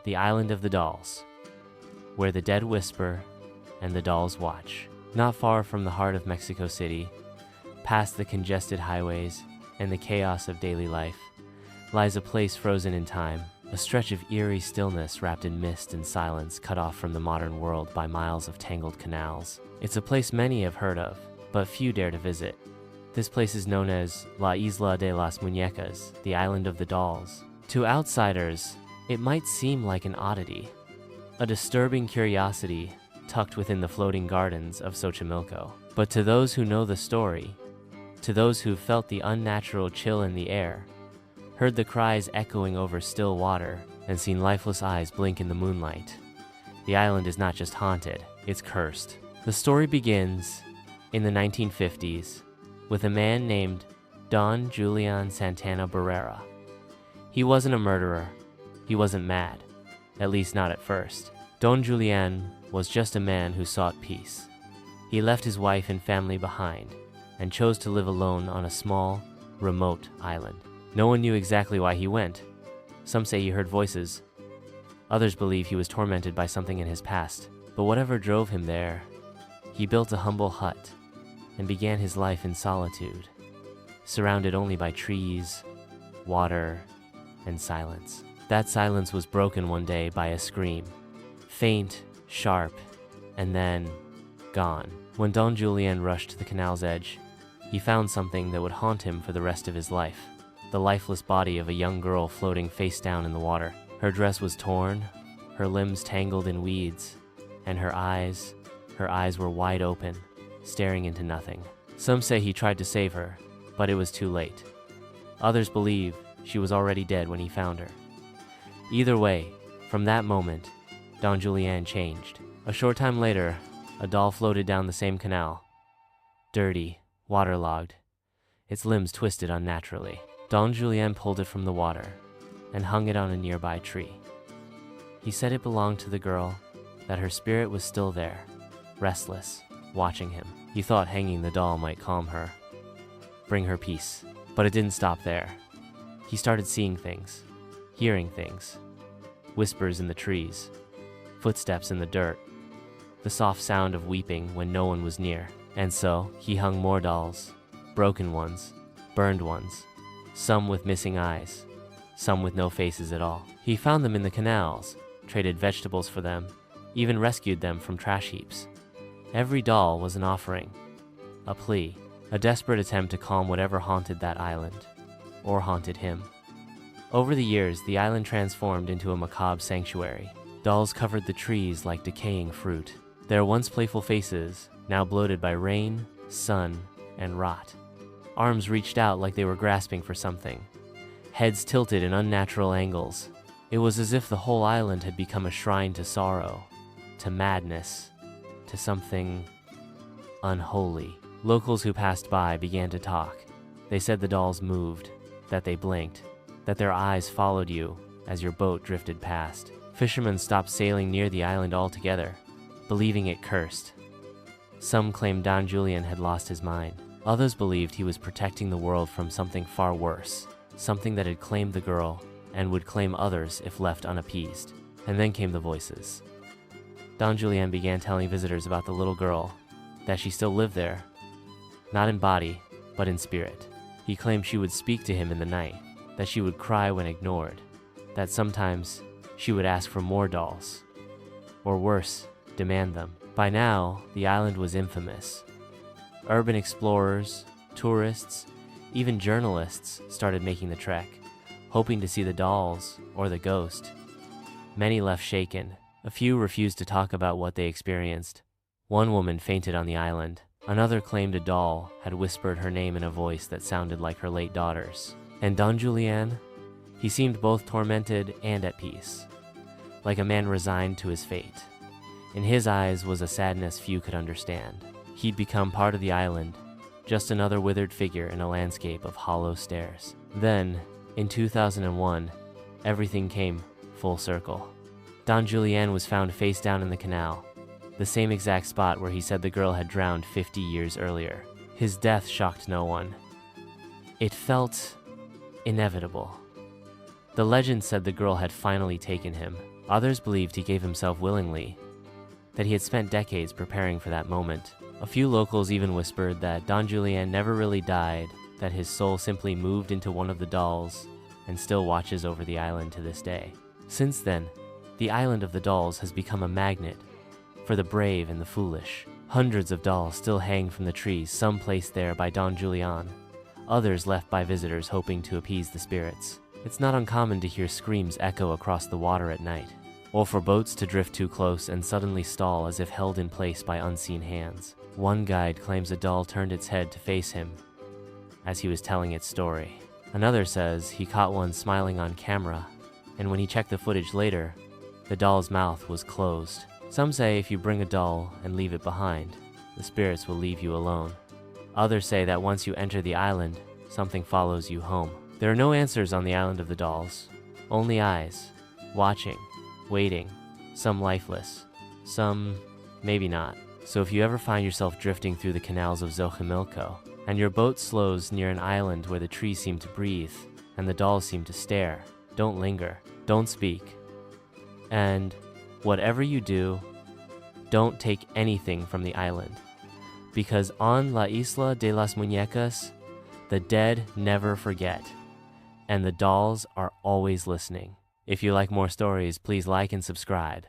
the island of the dolls, where the dead whisper and the dolls watch. Not far from the heart of Mexico City, past the congested highways and the chaos of daily life, lies a place frozen in time, a stretch of eerie stillness wrapped in mist and silence, cut off from the modern world by miles of tangled canals. It's a place many have heard of, but few dare to visit. This place is known as La Isla de las Muñecas, the island of the dolls. To outsiders, it might seem like an oddity, a disturbing curiosity tucked within the floating gardens of Xochimilco. But to those who know the story, to those who've felt the unnatural chill in the air, heard the cries echoing over still water, and seen lifeless eyes blink in the moonlight, the island is not just haunted, it's cursed. The story begins in the 1950s with a man named Don Julian Santana Barrera. He wasn't a murderer. He wasn't mad, at least not at first. Don Julian was just a man who sought peace. He left his wife and family behind and chose to live alone on a small, remote island. No one knew exactly why he went. Some say he heard voices. Others believe he was tormented by something in his past. But whatever drove him there, he built a humble hut and began his life in solitude, surrounded only by trees, water, and silence. That silence was broken one day by a scream, faint, sharp, and then gone. When Don Julian rushed to the canal's edge, he found something that would haunt him for the rest of his life. The lifeless body of a young girl floating face down in the water. Her dress was torn, her limbs tangled in weeds, and her eyes were wide open, staring into nothing. Some say he tried to save her, but it was too late. Others believe she was already dead when he found her. Either way, from that moment, Don Julian changed. A short time later, a doll floated down the same canal, dirty, waterlogged, its limbs twisted unnaturally. Don Julian pulled it from the water and hung it on a nearby tree. He said it belonged to the girl, that her spirit was still there, restless, watching him. He thought hanging the doll might calm her, bring her peace. But it didn't stop there. He started seeing things, hearing things, whispers in the trees, footsteps in the dirt, the soft sound of weeping when no one was near. And so he hung more dolls, broken ones, burned ones, some with missing eyes, some with no faces at all. He found them in the canals, traded vegetables for them, even rescued them from trash heaps. Every doll was an offering, a plea, a desperate attempt to calm whatever haunted that island, or haunted him. Over the years, the island transformed into a macabre sanctuary. Dolls covered the trees like decaying fruit. Their once playful faces, now bloated by rain, sun, and rot. Arms reached out like they were grasping for something. Heads tilted in unnatural angles. It was as if the whole island had become a shrine to sorrow, to madness, to something unholy. Locals who passed by began to talk. They said the dolls moved, that they blinked, that their eyes followed you as your boat drifted past. Fishermen stopped sailing near the island altogether, believing it cursed. Some claimed Don Julian had lost his mind. Others believed he was protecting the world from something far worse, something that had claimed the girl and would claim others if left unappeased. And then came the voices. Don Julian began telling visitors about the little girl, that she still lived there, not in body, but in spirit. He claimed she would speak to him in the night, that she would cry when ignored, that sometimes she would ask for more dolls, or worse, demand them. By now, the island was infamous. Urban explorers, tourists, even journalists started making the trek, hoping to see the dolls or the ghost. Many left shaken. A few refused to talk about what they experienced. One woman fainted on the island. Another claimed a doll had whispered her name in a voice that sounded like her late daughter's. And Don Julian? He seemed both tormented and at peace, like a man resigned to his fate. In his eyes was a sadness few could understand. He'd become part of the island, just another withered figure in a landscape of hollow stairs. Then, in 2001, everything came full circle. Don Julian was found face down in the canal, the same exact spot where he said the girl had drowned 50 years earlier. His death shocked no one. It felt inevitable. The legend said the girl had finally taken him, Others believed he gave himself willingly, that he had spent decades preparing for that moment. A few locals even whispered that Don Julian never really died, that his soul simply moved into one of the dolls and still watches over the island to this day. Since then, the island of the dolls has become a magnet for the brave and the foolish. Hundreds of dolls still hang from the trees, some placed there by Don Julian, others left by visitors hoping to appease the spirits. It's not uncommon to hear screams echo across the water at night, or for boats to drift too close and suddenly stall as if held in place by unseen hands. One guide claims a doll turned its head to face him as he was telling its story. Another says he caught one smiling on camera, and when he checked the footage later, the doll's mouth was closed. Some say if you bring a doll and leave it behind, the spirits will leave you alone. Others say that once you enter the island, something follows you home. There are no answers on the island of the dolls, only eyes, watching, waiting, some lifeless, some maybe not. So if you ever find yourself drifting through the canals of Xochimilco, and your boat slows near an island where the trees seem to breathe, and the dolls seem to stare, don't linger, don't speak. And whatever you do, don't take anything from the island, because on La Isla de las Muñecas, the dead never forget, and the dolls are always listening. If you like more stories, please like and subscribe.